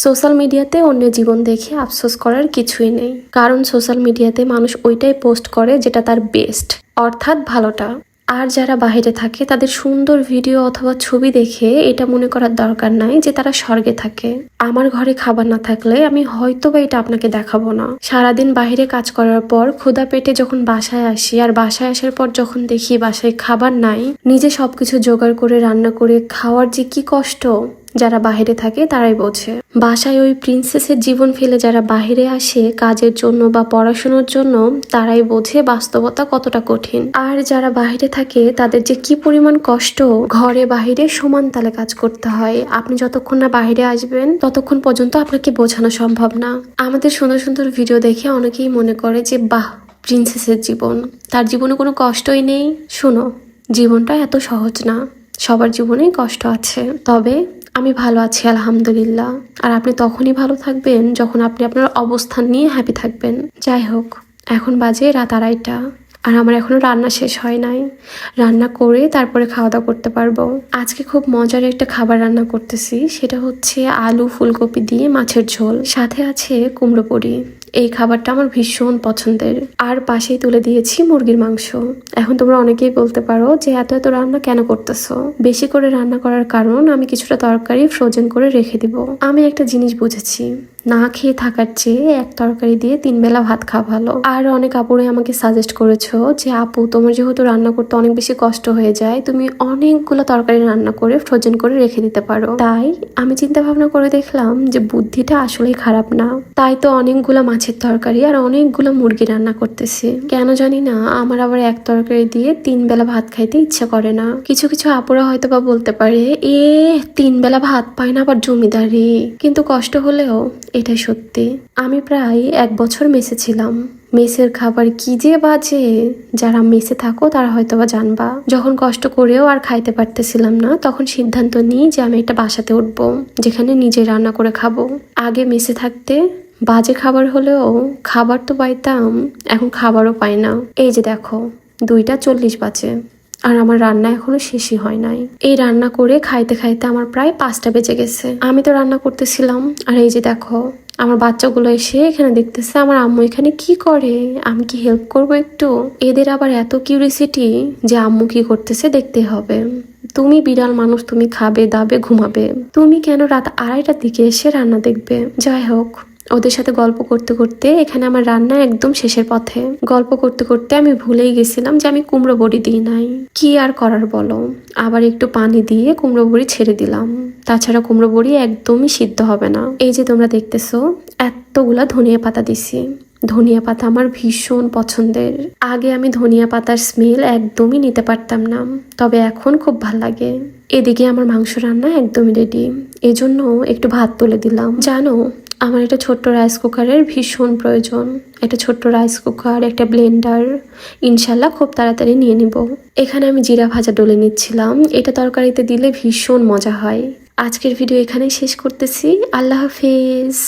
Social মিডিয়াতে অন্যের জীবন দেখে আফসোস করার কিছুই নেই, কারণ সোশ্যাল মিডিয়াতে মানুষ ওইটাই পোস্ট করে যেটা তার বেস্ট, অর্থাৎ ভালোটা। আর যারা বাইরে থাকে তাদের সুন্দর ভিডিও অথবা ছবি দেখে এটা মনে করার দরকার নাই যে তারা স্বর্গে থাকে। আমার ঘরে খাবার না থাকলে আমি হয়তো বা এটা আপনাকে দেখাবো না। সারাদিন বাইরে কাজ করার পর ক্ষুধা পেটে যখন বাসায় আসি, আর বাসায় আসার পর যখন দেখি বাসায় খাবার নাই, নিজে সবকিছু জোগাড় করে রান্না করে খাওয়ার যে কি কষ্ট যারা বাহিরে থাকে তারাই বোঝে। বাসায় ওই প্রিন্সেসের জীবন ফেলে যারা বাহিরে আসে কাজের জন্য বা পড়াশোনার জন্য, তারাই বোঝে বাস্তবতা কতটা কঠিন। আর যারা বাহিরে থাকে তাদের যে কি পরিমাণ কষ্ট, ঘরে বাহিরে সমান তালে কাজ করতে হয়। আপনি যতক্ষণ না বাহিরে আসবেন ততক্ষণ পর্যন্ত আপনাকে বোঝানো সম্ভব না। আমাদের সুন্দর সুন্দর ভিডিও দেখে অনেকেই মনে করে যে বাহ, প্রিন্সেসের জীবন, তার জীবনে কোনো কষ্টই নেই। শোনো, জীবনটা এত সহজ না, সবার জীবনেই কষ্ট আছে। তবে আমি ভালো আছি আলহামদুলিল্লাহ। আর আপনি তখনই ভালো থাকবেন যখন আপনি আপনার অবস্থান নিয়ে হ্যাপি থাকবেন। যাই হোক, এখন বাজে রাত 2:30, আর আমার এখনো রান্না শেষ হয় নাই। রান্না করে তারপরে খাওয়া দাওয়া করতে পারবো। আজকে খুব মজার একটা খাবার রান্না করতেছি, সেটা হচ্ছে আলু ফুলকপি দিয়ে মাছের ঝোল, সাথে আছে কুমড়ো বড়ি। এই খাবারটা আমার ভীষণ পছন্দের। আর পাশেই তুলে দিয়েছি মুরগির মাংস। এখন তোমরা অনেকেই বলতে পারো যে এত এত রান্না কেন করতেছো। বেশি করে রান্না করার কারণ আমি কিছুটা তরকারি ফ্রোজেন করে রেখে দিব। আমি একটা জিনিস বুঝেছি, না খেয়ে থাকার চেয়ে এক তরকারি দিয়ে 3 বেলা ভাত খাওয়া ভালো। আর অনেক আপুরাই আমাকে সাজেস্ট করেছো যে আপু, তোমার যেহেতু রান্না করতে অনেক বেশি কষ্ট হয়ে যায়, তুমি অনেকগুলো তরকারি রান্না করে ফ্রোজেন করে রেখে দিতে পারো। তাই আমি চিন্তা ভাবনা করে দেখলাম যে বুদ্ধিটা আসলেই খারাপ না। তাই তো অনেকগুলো মাছের তরকারি আর অনেকগুলো মুরগি রান্না করতেছি। কেন জানি না আমার আবার এক তরকারি দিয়ে 3 বেলা ভাত খাইতে ইচ্ছা করে না। কিছু কিছু আপুরা হয়তো বা বলতে পারে, 3 বেলা ভাত পায় না আবার জমিদারি। কিন্তু কষ্ট হলেও এটাই সত্যি। আমি প্রায় 1 বছর মেসে ছিলাম। মেসের খাবার কি যে বাজে, যারা মেসে থাকো তারা হয়তো বা জানবা। যখন কষ্ট করেও আর খাইতে পারতেছিলাম না, তখন সিদ্ধান্ত নিই যে আমি একটা বাসাতে উঠবো যেখানে নিজে রান্না করে খাবো। আগে মেসে থাকতে বাজে খাবার হলেও খাবার তো পাইতাম, এখন খাবারও পাই না। এই যে দেখো, 2:40 বাজে আর আমার রান্না এখনো শেষই হয় নাই। এই রান্না করে খাইতে খাইতে আমার প্রায় 5টা বেজে গেছে। আমি তো রান্না করতেছিলাম, আর এই যে দেখো আমার বাচ্চাগুলো এসে এখানে দেখতেছে আমার আম্মু এখানে কি করে, আমি কি হেল্প করবো একটু। এদের আবার এত কিউরিসিটি যে আম্মু কি করতেছে দেখতে হবে। তুমি বিড়াল মানুষ, তুমি খাবে দাবে ঘুমাবে, তুমি কেন রাত 2:30টার দিকে এসে রান্না দেখবে। যাই হোক, ওদের সাথে গল্প করতে করতে এখানে আমার রান্না একদম শেষের পথে। গল্প করতে করতে আমি ভুলেই গেছিলাম যে আমি কুমড়ো বড়ি দিই নাই। কি আর করার বলো, আবার একটু পানি দিয়ে কুমড়ো বড়ি ছেড়ে দিলাম। তাছাড়া কুমড়ো বড়ি একদমই সিদ্ধ হবে না। এই যে তোমরা দেখতেছো, এতগুলা ধনিয়া পাতা দিছি। ধনিয়া পাতা আমার ভীষণ পছন্দের। আগে আমি ধনিয়া পাতার স্মেল একদমই নিতে পারতাম না, তবে এখন খুব ভাল লাগে। এদিকে আমার মাংস রান্না একদমই রেডি, এজন্য একটু ভাত তুলে দিলাম। জানো, আমার একটা ছোট্ট রাইস কুকারের ভীষণ প্রয়োজন। একটা ছোট্ট রাইস কুকার, একটা ব্লেন্ডার, ইনশাল্লাহ খুব তাড়াতাড়ি নিয়ে নিব। এখানে আমি জিরা ভাজা ডলে নিচ্ছিলাম, এটা তরকারিতে দিলে ভীষণ মজা হয়। আজকের ভিডিও এখানেই শেষ করতেছি। আল্লাহ হাফেজ।